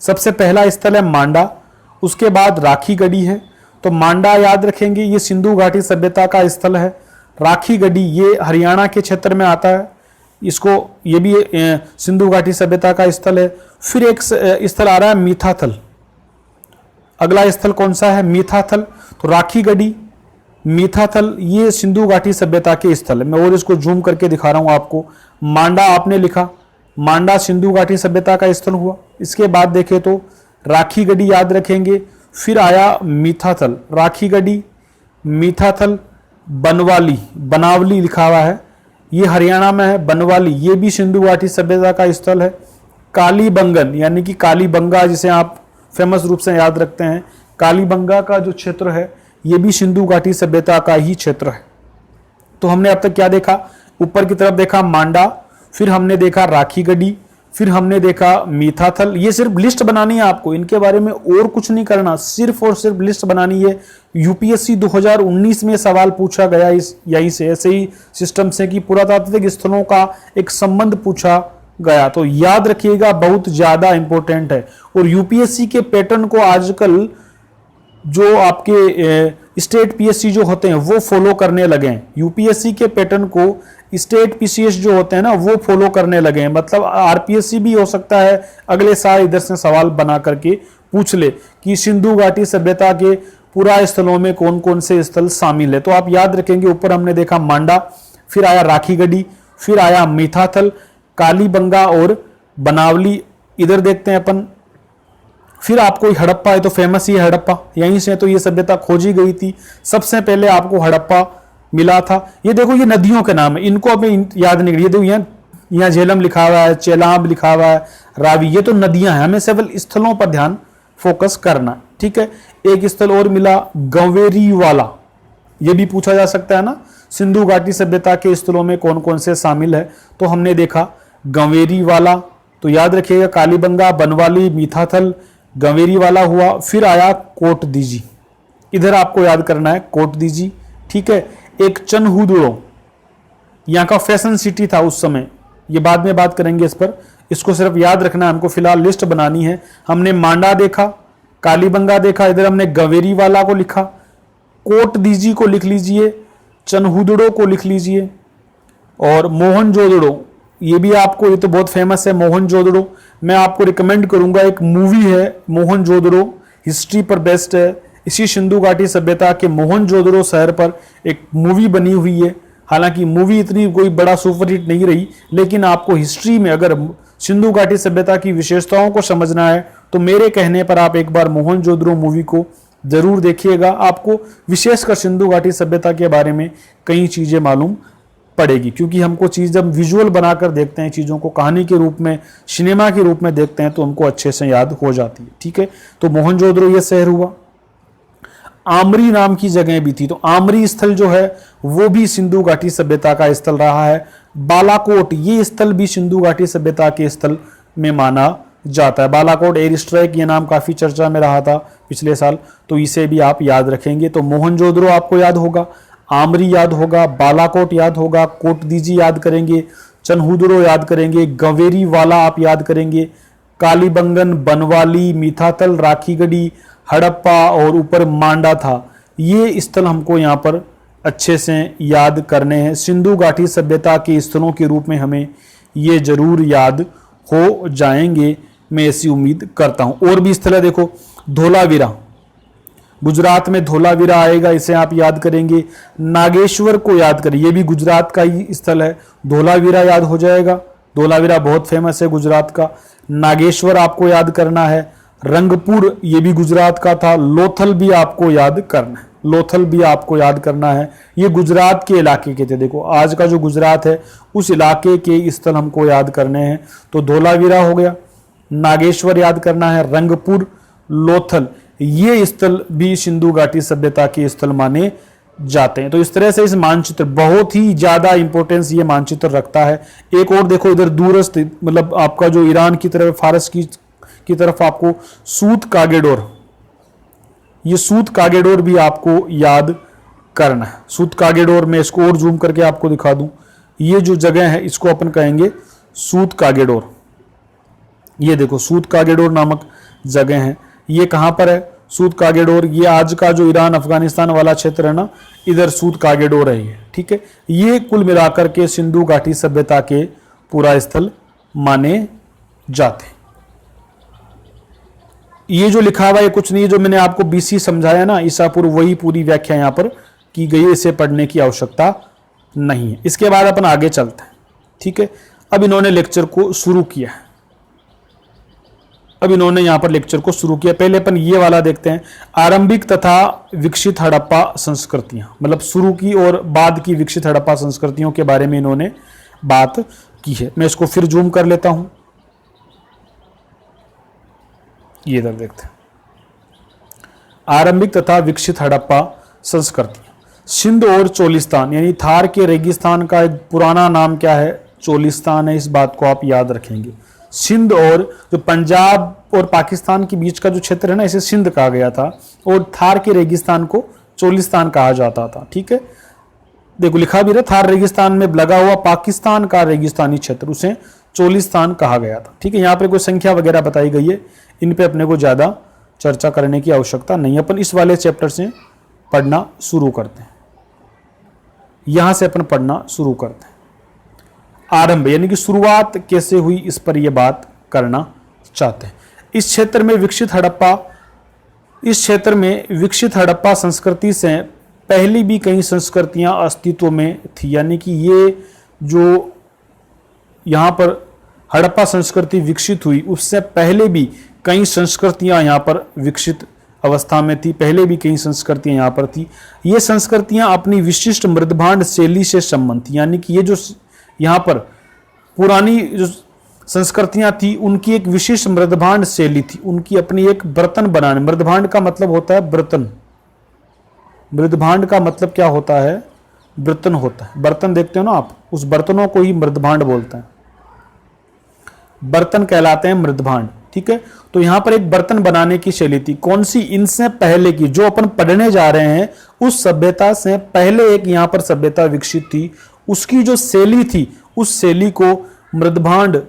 सबसे पहला स्थल है मांडा, उसके बाद राखी गढ़ी है। तो मांडा याद रखेंगे, ये सिंधु घाटी सभ्यता का स्थल है। राखी गढ़ी ये हरियाणा के क्षेत्र में आता है, इसको ये भी सिंधु घाटी सभ्यता का स्थल है। फिर एक स्थल आ रहा है मीठाथल। अगला स्थल कौन सा है? मीठाथल। तो राखी गढ़ी, मीठाथल ये सिंधु घाटी सभ्यता के स्थल है। मैं और इसको जूम करके दिखा रहा हूं आपको। मांडा आपने लिखा, मांडा सिंधु घाटी सभ्यता का स्थल हुआ। इसके बाद देखें तो राखी गढ़ी याद रखेंगे, फिर आया मीठाथल, राखी गढ़ी, मीठाथल, बनवाली, बनावली लिखा हुआ है, ये हरियाणा में है। बनवाली ये भी सिंधु घाटी सभ्यता का स्थल है। कालीबंगन यानी कि कालीबंगा जिसे आप फेमस रूप से याद रखते हैं, कालीबंगा का जो क्षेत्र है ये भी सिंधु घाटी सभ्यता का ही क्षेत्र है। तो हमने अब तक क्या देखा, ऊपर की तरफ देखा मांडा, फिर हमने देखा राखी गढ़ी, फिर हमने देखा मीठाथल। ये सिर्फ लिस्ट बनानी है आपको, इनके बारे में और कुछ नहीं करना, सिर्फ और सिर्फ लिस्ट बनानी है। यूपीएससी 2019 में सवाल पूछा गया इस यहीं से, ऐसे ही सिस्टम से कि पुरातात्विक स्थलों का एक संबंध पूछा गया। तो याद रखिएगा, बहुत ज्यादा इंपॉर्टेंट है। और यूपीएससी के पैटर्न को आजकल जो आपके स्टेट पीएससी जो होते हैं वो फॉलो करने लगे हैं। यूपीएससी के पैटर्न को स्टेट पीसीएस जो होते हैं ना वो फॉलो करने लगे हैं। मतलब आरपीएससी भी हो सकता है अगले साल इधर से सवाल बना करके पूछ ले कि सिंधु घाटी सभ्यता के पुरा स्थलों में कौन कौन से स्थल शामिल है। तो आप याद रखेंगे, ऊपर हमने देखा मांडा, फिर आया राखी गढ़ी, फिर आया मीठाथल, कालीबंगा और बनावली। इधर देखते हैं अपन, फिर आपको हड़प्पा है तो फेमस ही है हड़प्पा, यहीं से तो ये सभ्यता खोजी गई थी। सबसे पहले आपको हड़प्पा मिला था। ये देखो ये नदियों के नाम है, इनको हमें याद नहीं। ये देखो यहाँ झेलम लिखा हुआ है, चेलाब लिखा हुआ है, रावी, ये तो नदियां हैं। हमें केवल स्थलों पर ध्यान फोकस करना, ठीक है। एक स्थल और मिला गंवेरी वाला, ये भी पूछा जा सकता है ना, सिंधु घाटी सभ्यता के स्थलों में कौन कौन से शामिल है। तो हमने देखा गंवेरी वाला, तो याद रखिएगा कालीबंगा, बनवाली, मीठाथल, गंवेरी वाला हुआ। फिर आया कोट दीजी, इधर आपको याद करना है कोट दीजी, ठीक है। एक चनहुदड़ो, यहाँ का फैशन सिटी था उस समय, ये बाद में बात करेंगे इस पर, इसको सिर्फ याद रखना है हमको, फिलहाल लिस्ट बनानी है। हमने मांडा देखा, कालीबंगा देखा, इधर हमने गंवेरी वाला को लिखा, कोट दीजी को लिख लीजिए, चनहुदड़ो को लिख लीजिए, और मोहनजोदड़ो ये भी आपको, ये तो बहुत फेमस है मोहनजोदड़ो। मैं आपको रिकमेंड करूंगा, एक मूवी है मोहनजोदड़ो, हिस्ट्री पर बेस्ड है। इसी सिंधु घाटी सभ्यता के मोहनजोदड़ो शहर पर एक मूवी बनी हुई है। हालांकि मूवी इतनी कोई बड़ा सुपरहिट नहीं रही, लेकिन आपको हिस्ट्री में अगर सिंधु घाटी सभ्यता की विशेषताओं को समझना है तो मेरे कहने पर आप एक बार मोहनजोदड़ो मूवी को जरूर देखिएगा। आपको विशेषकर सिंधु घाटी सभ्यता के बारे में कई चीजें मालूम पड़ेगी, क्योंकि हमको चीज जब विजुअल बनाकर देखते हैं, चीजों को कहानी के रूप में, सिनेमा के रूप में देखते हैं, तो हमको अच्छे से याद हो जाती है, ठीक है। तो मोहनजोदड़ो ये शहर हुआ। आमरी नाम की जगह भी थी, तो आमरी स्थल जो है वो भी सिंधु घाटी सभ्यता का स्थल रहा है। बालाकोट ये स्थल भी सिंधु घाटी सभ्यता के स्थल में माना जाता है। बालाकोट एयर स्ट्राइक ये नाम काफी चर्चा में रहा था पिछले साल, तो इसे भी आप याद रखेंगे। तो मोहनजोदड़ो आपको याद होगा, आमरी याद होगा, बालाकोट याद होगा, कोट दीजी याद करेंगे, चनहुदड़ो याद करेंगे, गंवेरी वाला आप याद करेंगे, कालीबंगन, बनवाली, मीठाथल, राखी गढ़ी, हड़प्पा और ऊपर मांडा था। ये स्थल हमको यहाँ पर अच्छे से याद करने हैं। सिंधु घाटी सभ्यता के स्थलों के रूप में हमें ये जरूर याद हो जाएंगे, मैं ऐसी उम्मीद करता हूँ। और भी स्थल है, देखो धोलावीरा, गुजरात में धोलावीरा आएगा, इसे आप याद करेंगे। नागेश्वर को याद करें, ये भी गुजरात का ही स्थल है, धोलावीरा याद हो जाएगा। धोलावीरा बहुत फेमस है गुजरात का। नागेश्वर आपको याद करना है। रंगपुर ये भी गुजरात का था। लोथल भी आपको याद करना है, लोथल भी आपको याद करना है। ये गुजरात के इलाके के थे, देखो आज का जो गुजरात है उस इलाके के स्थल हमको याद करने हैं। तो धोलावीरा हो गया, नागेश्वर याद करना है, रंगपुर, लोथल, ये स्थल भी सिंधु घाटी सभ्यता के स्थल माने जाते हैं। तो इस तरह से इस मानचित्र बहुत ही ज्यादा इंपॉर्टेंस ये मानचित्र रखता है। एक और देखो इधर दूरस्थ, मतलब आपका जो ईरान की तरफ, फारस की तरफ आपको सूत कागेडोर, ये सूत कागेडोर भी आपको याद करना है। सूत कागेडोर में इसको और जूम करके आपको दिखा दूं, ये जो जगह है इसको अपन कहेंगे सूत कागेडोर। ये देखो सूत कागेडोर नामक जगह है। ये कहां पर है सूत कागेडोर? ये आज का जो ईरान अफगानिस्तान वाला क्षेत्र है ना, इधर सूत कागेडोर है ये, ठीक है। ये कुल मिलाकर के सिंधु घाटी सभ्यता के पूरा स्थल माने जाते हैं। ये जो लिखा हुआ है कुछ नहीं, जो मैंने आपको बीसी समझाया ना, ईसा पूर्व, वही पूरी व्याख्या यहाँ पर की गई है, इसे पढ़ने की आवश्यकता नहीं है। इसके बाद अपन आगे चलते हैं। ठीक है, अब इन्होंने लेक्चर को शुरू किया है। अब इन्होंने यहां पर लेक्चर को शुरू किया। पहले अपन ये वाला देखते हैं, आरंभिक तथा विकसित हड़प्पा संस्कृतियां, मतलब शुरू की और बाद की विकसित हड़प्पा संस्कृतियों के बारे में इन्होंने बात की है। मैं इसको फिर जूम कर लेता हूं, ये इधर देखते हैं, आरंभिक तथा विकसित हड़प्पा संस्कृतियां। सिंध और चोलिस्तान, यानी थार के रेगिस्तान का एक पुराना नाम क्या है, चोलिस्तान है। इस बात को आप याद रखेंगे। सिंध और जो पंजाब और पाकिस्तान के बीच का जो क्षेत्र है ना, इसे सिंध कहा गया था, और थार के रेगिस्तान को चोलिस्तान कहा जाता था। ठीक है, देखो लिखा भी रहा, थार रेगिस्तान में लगा हुआ पाकिस्तान का रेगिस्तानी क्षेत्र, उसे चोलिस्तान कहा गया था। ठीक है, यहाँ पर कोई संख्या वगैरह बताई गई है, इन पे अपने को ज्यादा चर्चा करने की आवश्यकता नहीं। अपन इस वाले चैप्टर से पढ़ना शुरू करते हैं। यहां से अपन पढ़ना शुरू करते हैं। आरंभ यानी कि शुरुआत कैसे हुई, इस पर यह बात करना चाहते हैं। इस क्षेत्र में विकसित हड़प्पा संस्कृति से पहले भी कई संस्कृतियां अस्तित्व में थी, यानी कि ये जो यहां पर हड़प्पा संस्कृति विकसित हुई, उससे पहले भी कई संस्कृतियां यहां पर विकसित अवस्था में थी। पहले भी कई संस्कृतियां यहां पर थी। ये संस्कृतियां अपनी विशिष्ट मृदभांड शैली से संबंध थी, यानी कि ये जो यहाँ पर पुरानी जो संस्कृतियां थी, उनकी एक विशिष्ट मृदभांड शैली थी, उनकी अपनी एक बर्तन बनाने। मृदभांड का मतलब होता है बर्तन, मृदभांड का मतलब क्या होता है, बर्तन होता है। बर्तन देखते हो ना आप, उस बर्तनों को ही मृदभांड बोलते हैं, बर्तन कहलाते हैं मृदभांड। ठीक है, तो यहां पर एक बर्तन बनाने की शैली थी। कौन सी, इनसे पहले की, जो अपन पढ़ने जा रहे हैं उस सभ्यता से पहले एक यहां पर सभ्यता विकसित थी, उसकी जो शैली थी, उस शैली को मृदभांड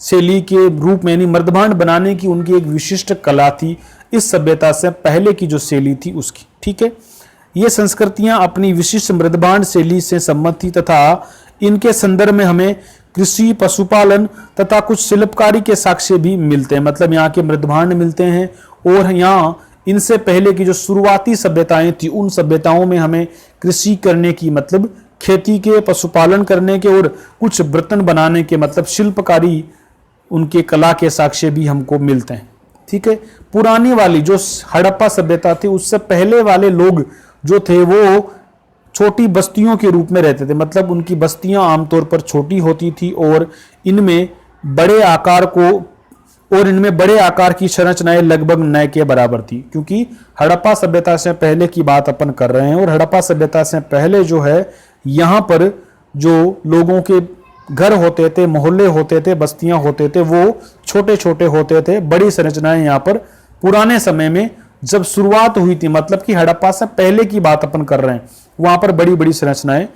शैली के रूप में, यानी मृदभांड बनाने की उनकी एक विशिष्ट कला थी, इस सभ्यता से पहले की जो शैली थी उसकी। ठीक है, ये संस्कृतियां अपनी विशिष्ट मृदभांड शैली से संबद्ध थी तथा इनके संदर्भ में हमें कृषि, पशुपालन तथा कुछ शिल्पकारी के साक्ष्य भी मिलते हैं। मतलब यहाँ के मृदभांड मिलते हैं, और यहाँ इनसे पहले की जो शुरुआती सभ्यताएं थी, उन सभ्यताओं में हमें कृषि करने की, मतलब खेती के, पशुपालन करने के और कुछ बर्तन बनाने के, मतलब शिल्पकारी उनके कला के साक्ष्य भी हमको मिलते हैं। ठीक है, पुरानी वाली जो हड़प्पा सभ्यता थी, उससे पहले वाले लोग जो थे वो छोटी बस्तियों के रूप में रहते थे, मतलब उनकी बस्तियां आमतौर पर छोटी होती थी और इनमें बड़े आकार की संरचनाएं लगभग न के बराबर थी। क्योंकि हड़प्पा सभ्यता से पहले की बात अपन कर रहे हैं, और हड़प्पा सभ्यता से पहले जो है यहाँ पर जो लोगों के घर होते थे, मोहल्ले होते थे, बस्तियां होते थे, वो छोटे छोटे होते थे। बड़ी संरचनाएं यहाँ पर पुराने समय में जब शुरुआत हुई थी, मतलब कि हड़प्पा से पहले की बात अपन कर रहे हैं, वहां पर बड़ी बड़ी संरचनाएं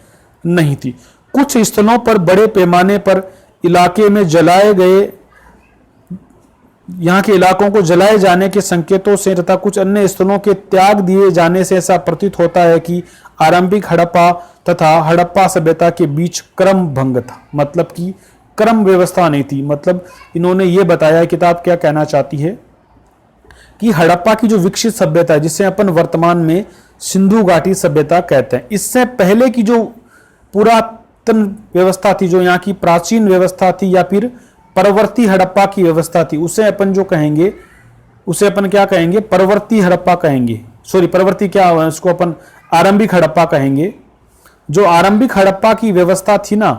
नहीं थी। कुछ स्थलों पर बड़े पैमाने पर इलाके में जलाए गए, यहाँ के इलाकों को जलाए जाने के संकेतों से तथा कुछ अन्य स्थलों के त्याग दिए जाने से ऐसा प्रतीत होता है कि आरंभिक हड़प्पा तथा हड़प्पा सभ्यता के बीच क्रम भंग था, मतलब कि क्रम व्यवस्था नहीं थी। मतलब इन्होंने ये बताया, किताब क्या कहना चाहती है कि हड़प्पा की जो विकसित सभ्यता है, जिसे अपन वर्तमान में सिंधु घाटी सभ्यता कहते हैं, इससे पहले की जो पुरातन व्यवस्था थी, जो यहाँ की प्राचीन व्यवस्था थी या फिर परवर्ती हड़प्पा की व्यवस्था थी, उसे अपन जो कहेंगे, उसे अपन क्या कहेंगे, परवर्ती हड़प्पा कहेंगे। सॉरी, परवर्ती क्या हुआ, उसको अपन आरंभिक हड़प्पा कहेंगे। जो आरंभिक हड़प्पा की व्यवस्था थी ना,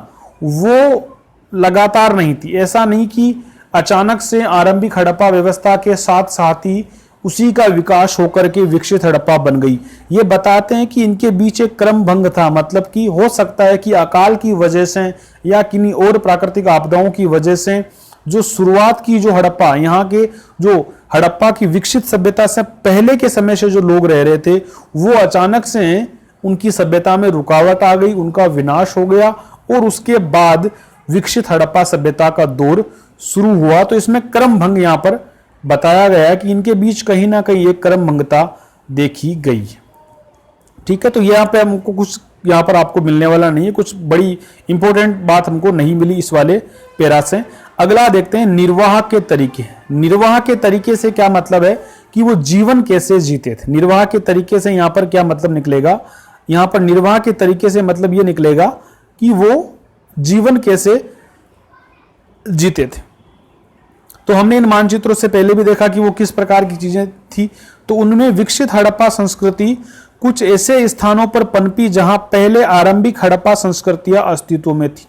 वो लगातार नहीं थी। ऐसा नहीं कि अचानक से आरंभिक हड़प्पा व्यवस्था के साथ साथ ही उसी का विकास होकर के विकसित हड़प्पा बन गई। ये बताते हैं कि इनके बीच एक क्रम भंग था, मतलब कि हो सकता है कि अकाल की वजह से या किन्हीं और प्राकृतिक आपदाओं की वजह से जो शुरुआत की जो हड़प्पा, यहाँ के जो हड़प्पा की विकसित सभ्यता से पहले के समय से जो लोग रह रहे थे, वो अचानक से उनकी सभ्यता में रुकावट आ गई, उनका विनाश हो गया, और उसके बाद विकसित हड़प्पा सभ्यता का दौर शुरू हुआ। तो इसमें क्रम भंग यहाँ पर बताया गया है कि इनके बीच कहीं ना कहीं एक क्रम भंगता देखी गई है। ठीक है, तो यहाँ पे हमको कुछ, यहाँ पर आपको मिलने वाला नहीं है, कुछ बड़ी इंपॉर्टेंट बात हमको नहीं मिली इस वाले पैरा से। अगला देखते हैं निर्वाह के तरीके। निर्वाह के तरीके से क्या मतलब है कि वो जीवन कैसे जीते थे। निर्वाह के तरीके से यहाँ पर क्या मतलब निकलेगा, यहाँ पर निर्वाह के तरीके से मतलब ये निकलेगा कि वो जीवन कैसे जीते थे। तो हमने इन मानचित्रों से पहले भी देखा कि वो किस प्रकार की चीजें थी। तो उनमें विकसित हड़प्पा संस्कृति कुछ ऐसे स्थानों पर पनपी जहां पहले आरंभिक हड़प्पा संस्कृतियां अस्तित्व में थी।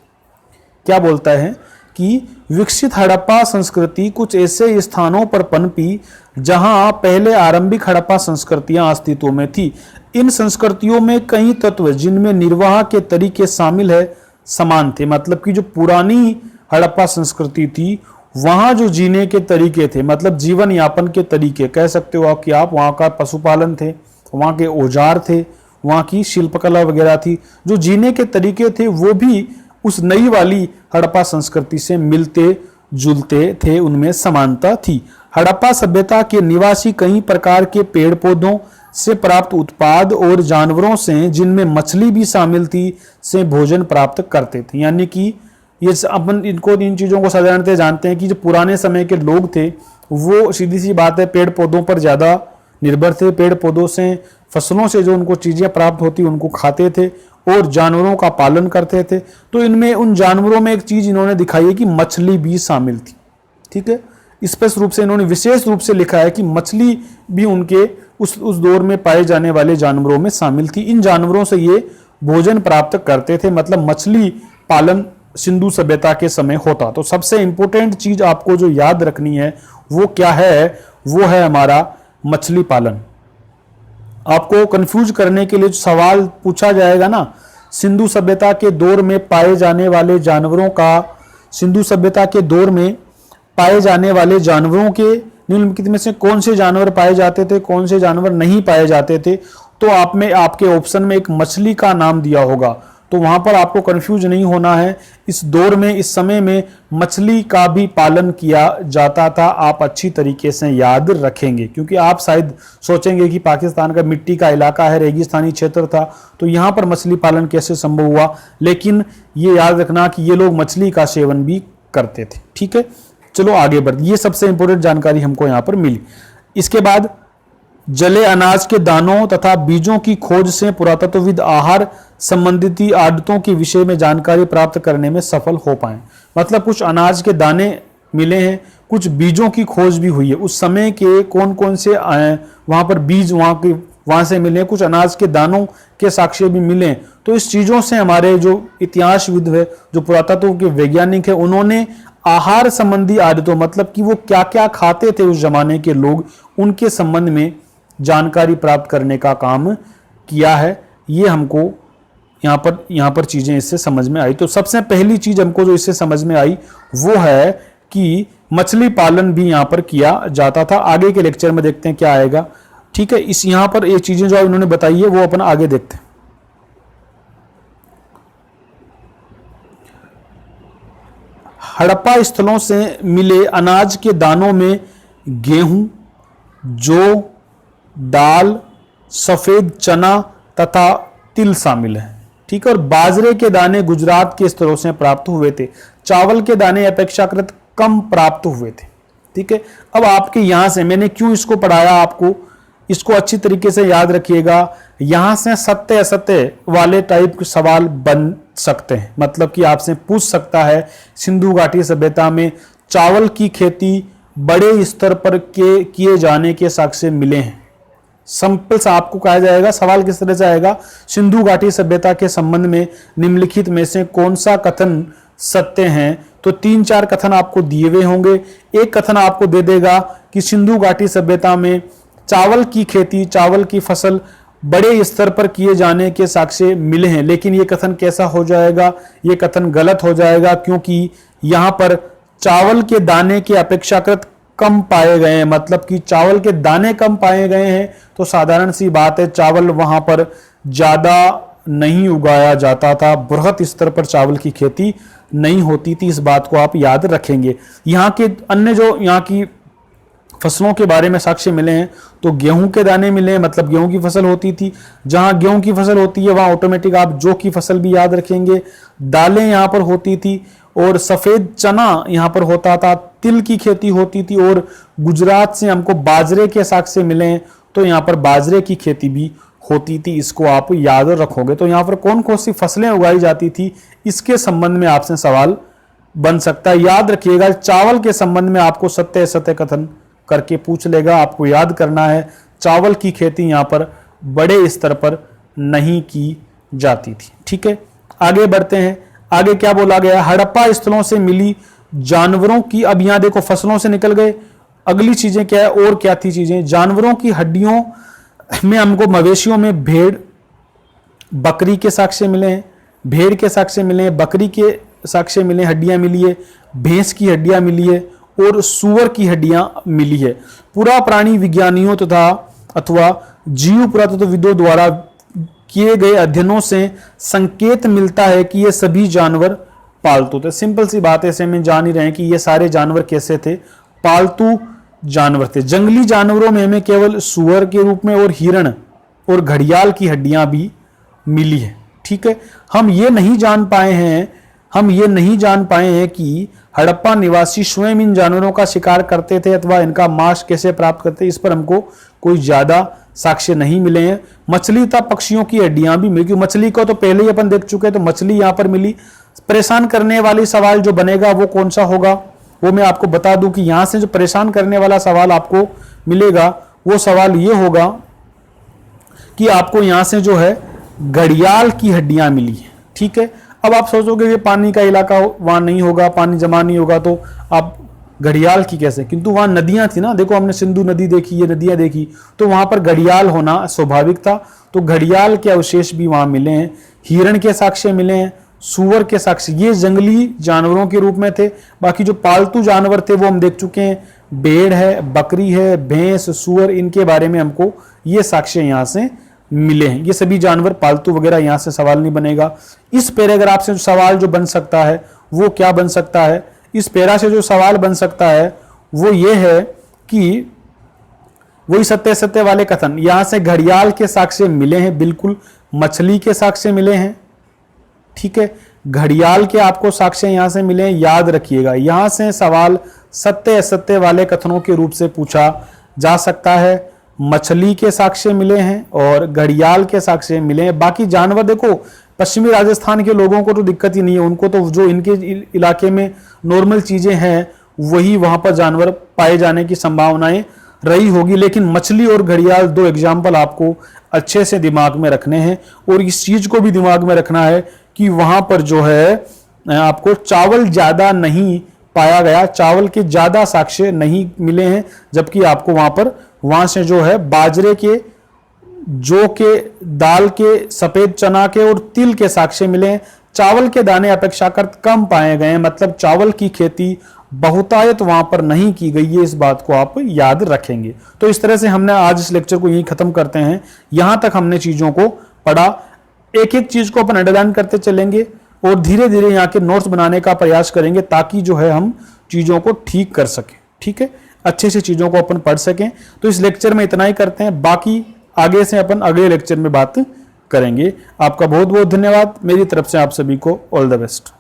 क्या बोलता है कि विकसित हड़प्पा संस्कृति कुछ ऐसे स्थानों पर पनपी जहां पहले आरंभिक हड़प्पा संस्कृतियां अस्तित्व में थी। इन संस्कृतियों में कई तत्व जिनमें निर्वाह के तरीके शामिल है समान थे। मतलब कि जो पुरानी हड़प्पा संस्कृति थी वहां जो जीने के तरीके थे, मतलब जीवन यापन के तरीके कह सकते हो कि आप, वहां का पशुपालन थे, वहां के औजार थे, वहां की शिल्पकला वगैरह थी, जो जीने के तरीके थे वो भी उस नई वाली हड़प्पा संस्कृति से मिलते जुलते थे, उनमें समानता थी। हड़प्पा सभ्यता के निवासी कई प्रकार के पेड़ पौधों से प्राप्त उत्पाद और जानवरों से, जिनमें मछली भी शामिल थी, से भोजन प्राप्त करते थे। यानी कि ये अपन इन चीज़ों को साधारणतः जानते हैं कि जो पुराने समय के लोग थे वो सीधी सी बात है पेड़ पौधों पर ज़्यादा निर्भर थे। पेड़ पौधों से, फसलों से जो उनको चीज़ें प्राप्त होती उनको खाते थे और जानवरों का पालन करते थे। तो इनमें, उन जानवरों में एक चीज़ इन्होंने दिखाई है कि मछली भी शामिल थी। ठीक है, स्पष्ट रूप से इन्होंने विशेष रूप से लिखा है कि मछली भी उनके उस दौर में पाए जाने वाले जानवरों में शामिल थी। इन जानवरों से ये भोजन प्राप्त करते थे, मतलब मछली पालन सिंधु सभ्यता के समय होता। तो सबसे इंपॉर्टेंट चीज आपको जो याद रखनी है वो क्या है, वो है हमारा मछली पालन। आपको कंफ्यूज करने के लिए जो सवाल पूछा जाएगा ना, सिंधु सभ्यता के दौर में पाए जाने वाले जानवरों का, सिंधु सभ्यता के दौर में पाए जाने वाले जानवरों के निम्नलिखित में से कौन से जानवर पाए जाते थे, कौन से जानवर नहीं पाए जाते थे। तो आप में, आपके ऑप्शन में एक मछली का नाम दिया होगा, तो वहां पर आपको कंफ्यूज नहीं होना है। इस दौर में, इस समय में मछली का भी पालन किया जाता था। आप अच्छी तरीके से याद रखेंगे, क्योंकि आप शायद सोचेंगे कि पाकिस्तान का मिट्टी का इलाका है, रेगिस्तानी क्षेत्र था, तो यहां पर मछली पालन कैसे संभव हुआ। लेकिन ये याद रखना कि ये लोग मछली का सेवन भी करते थे। ठीक है, चलो आगे बढ़, ये सबसे इंपॉर्टेंट जानकारी हमको यहां पर मिली। इसके बाद जले अनाज के दानों तथा बीजों की खोज से पुरातत्वविद आहार संबंधित आदतों के विषय में जानकारी प्राप्त करने में सफल हो पाए। मतलब कुछ अनाज के दाने मिले हैं, कुछ बीजों की खोज भी हुई है। उस समय के कौन कौन से वहां पर बीज वहां से मिले, कुछ अनाज के दानों के साक्ष्य भी मिले। तो इस चीजों से हमारे जो इतिहासविद है, जो पुरातत्व के वैज्ञानिक है, उन्होंने आहार संबंधी आदतों, मतलब कि वो क्या क्या खाते थे उस जमाने के लोग, उनके संबंध में जानकारी प्राप्त करने का काम किया है। ये हमको यहाँ पर चीजें इससे समझ में आई। तो सबसे पहली चीज हमको जो इससे समझ में आई वो है कि मछली पालन भी यहाँ पर किया जाता था। आगे के लेक्चर में देखते हैं क्या आएगा। ठीक है, इस यहाँ पर ये चीजें जो इन्होंने बताई है वो अपन आगे देखते हैं। हड़प्पा स्थलों से मिले अनाज के दानों में गेहूं, जौ, दाल, सफेद चना तथा तिल शामिल है। ठीक है, और बाजरे के दाने गुजरात के स्थलों से प्राप्त हुए थे। चावल के दाने अपेक्षाकृत कम प्राप्त हुए थे। ठीक है, अब आपके यहां से मैंने क्यों इसको पढ़ाया, आपको इसको अच्छी तरीके से याद रखिएगा। यहां से सत्य असत्य वाले टाइप के सवाल बन सकते हैं। मतलब कि आपसे पूछ सकता है सिंधु घाटी सभ्यता में चावल की खेती बड़े स्तर पर किए जाने के साक्ष्य मिले हैं। सिंपल सा आपको कहा जाएगा, सवाल किस तरह से आएगा, सिंधु घाटी सभ्यता के संबंध में निम्नलिखित में से कौन सा कथन सत्य है। तो 3-4 कथन आपको दिए हुए होंगे। एक कथन आपको दे देगा कि सिंधु घाटी सभ्यता में चावल की खेती, चावल की फसल बड़े स्तर पर किए जाने के साक्ष्य मिले हैं। लेकिन ये कथन कैसा हो जाएगा, ये कथन गलत हो जाएगा, क्योंकि यहां पर चावल के दाने के अपेक्षाकृत कम पाए गए हैं। मतलब कि चावल के दाने कम पाए गए हैं, तो साधारण सी बात है चावल वहां पर ज्यादा नहीं उगाया जाता था, बृहत स्तर पर चावल की खेती नहीं होती थी। इस बात को आप याद रखेंगे। यहाँ के अन्य जो यहाँ की फसलों के बारे में साक्ष्य मिले हैं, तो गेहूं के दाने मिले हैं, मतलब गेहूं की फसल होती थी। जहां गेहूं की फसल होती है वहां ऑटोमेटिक आप जौ की फसल भी याद रखेंगे। दालें यहाँ पर होती थी और सफेद चना यहाँ पर होता था, तिल की खेती होती थी। और गुजरात से हमको बाजरे के साक्ष्य मिले हैं, तो यहाँ पर बाजरे की खेती भी होती थी, इसको आप याद रखोगे। तो यहाँ पर कौन कौन सी फसलें उगाई जाती थी, इसके संबंध में आपसे सवाल बन सकता है। याद रखिएगा, चावल के संबंध में आपको सत्य असत्य कथन करके पूछ लेगा। आपको याद करना है चावल की खेती यहाँ पर बड़े स्तर पर नहीं की जाती थी। ठीक है, आगे बढ़ते हैं। आगे क्या बोला गया, हड़प्पा स्थलों से मिली जानवरों की, अब यहां देखो फसलों से निकल गए, अगली चीजें क्या है और क्या थी चीजें, जानवरों की हड्डियों में हमको मवेशियों में भेड़ बकरी के साक्ष्य मिले हैं, भेड़ के साक्ष्य मिले हैं, बकरी के साक्ष्य मिले, हड्डियां मिली है, भैंस की हड्डियां मिली है और सूअर की हड्डियां मिली है। पुरा प्राणी विज्ञानियों तथा अथवा जीव पुरातत्वविदों द्वारा किए गए अध्ययनों से संकेत मिलता है कि ये सभी जानवर पालतू थे। सिंपल सी बात है, ऐसे में जान ही रहे हैं कि ये सारे जानवर कैसे थे, पालतू जानवर थे। जंगली जानवरों में हमें केवल सूअर के रूप में और हिरण और घड़ियाल की हड्डियां भी मिली है। ठीक है, हम ये नहीं जान पाए हैं कि हड़प्पा निवासी स्वयं इन जानवरों का शिकार करते थे अथवा इनका मांस कैसे प्राप्त करते, इस पर हमको कोई ज्यादा साक्ष्य नहीं मिले हैं। मछली तथा पक्षियों की हड्डियां भी मिली, मछली को तो पहले ही अपन देख चुके हैं, तो मछली यहां पर मिली। परेशान करने वाली सवाल जो बनेगा वो कौन सा होगा, वो मैं आपको बता दूं कि यहां से जो परेशान करने वाला सवाल आपको मिलेगा वो सवाल ये होगा कि आपको यहां से जो है घड़ियाल की हड्डियां मिली है। ठीक है, अब आप सोचोगे कि पानी का इलाका वहां नहीं होगा, पानी जमा नहीं होगा, तो आप घड़ियाल की कैसे, किंतु वहां नदियां थी ना, देखो हमने सिंधु नदी देखी, ये नदियां देखी, तो वहां पर घड़ियाल होना स्वाभाविक था। तो घड़ियाल के अवशेष भी वहां मिले हैं, हिरण के साक्ष्य मिले हैं, सूअर के साक्ष्य, ये जंगली जानवरों के रूप में थे। बाकी जो पालतू जानवर थे वो हम देख चुके हैं, भेड़ है, बकरी है, भैंस, सूअर, इनके बारे में हमको ये साक्ष्य यहां से मिले हैं। ये सभी जानवर पालतू वगैरह, यहां से सवाल नहीं बनेगा। इस पैराग्राफ से सवाल जो बन सकता है वो क्या बन सकता है, इस पैरा से जो सवाल बन सकता है वो ये है कि वही सत्य सत्य वाले कथन, यहां से घड़ियाल के साक्ष्य मिले हैं, बिल्कुल मछली के साक्ष्य मिले हैं। ठीक है, घड़ियाल के आपको साक्ष्य यहां से मिले हैं, याद रखिएगा। यहां से सवाल सत्य असत्य वाले कथनों के रूप से पूछा जा सकता है। मछली के साक्ष्य मिले हैं और घड़ियाल के साक्ष्य मिले हैं। बाकी जानवर देखो, पश्चिमी राजस्थान के लोगों को तो दिक्कत ही नहीं है, उनको तो जो इनके इलाके में नॉर्मल चीजें हैं वही वहां पर जानवर पाए जाने की संभावनाएं रही होगी। लेकिन मछली और घड़ियाल दो एग्जाम्पल आपको अच्छे से दिमाग में रखने हैं, और इस चीज को भी दिमाग में रखना है कि वहां पर जो है आपको चावल ज्यादा नहीं पाया गया, चावल के ज्यादा साक्ष्य नहीं मिले हैं, जबकि आपको वहां से जो है बाजरे के, जौ के, दाल के, सफेद चना के और तिल के साक्ष्य मिले हैं। चावल के दाने अपेक्षाकृत कम पाए गए हैं, मतलब चावल की खेती बहुतायत वहां पर नहीं की गई है, इस बात को आप याद रखेंगे। तो इस तरह से हमने आज इस लेक्चर को यहीं खत्म करते हैं। यहां तक हमने चीजों को पढ़ा, एक एक चीज को अपन अंडरलाइन करते चलेंगे और धीरे धीरे यहाँ के नोट्स बनाने का प्रयास करेंगे, ताकि जो है हम चीजों को ठीक कर सकें। ठीक है, अच्छे से चीजों को अपन पढ़ सकें। तो इस लेक्चर में इतना ही करते हैं, बाकी आगे से अपन अगले लेक्चर में बात करेंगे। आपका बहुत बहुत धन्यवाद, मेरी तरफ से आप सभी को ऑल द बेस्ट।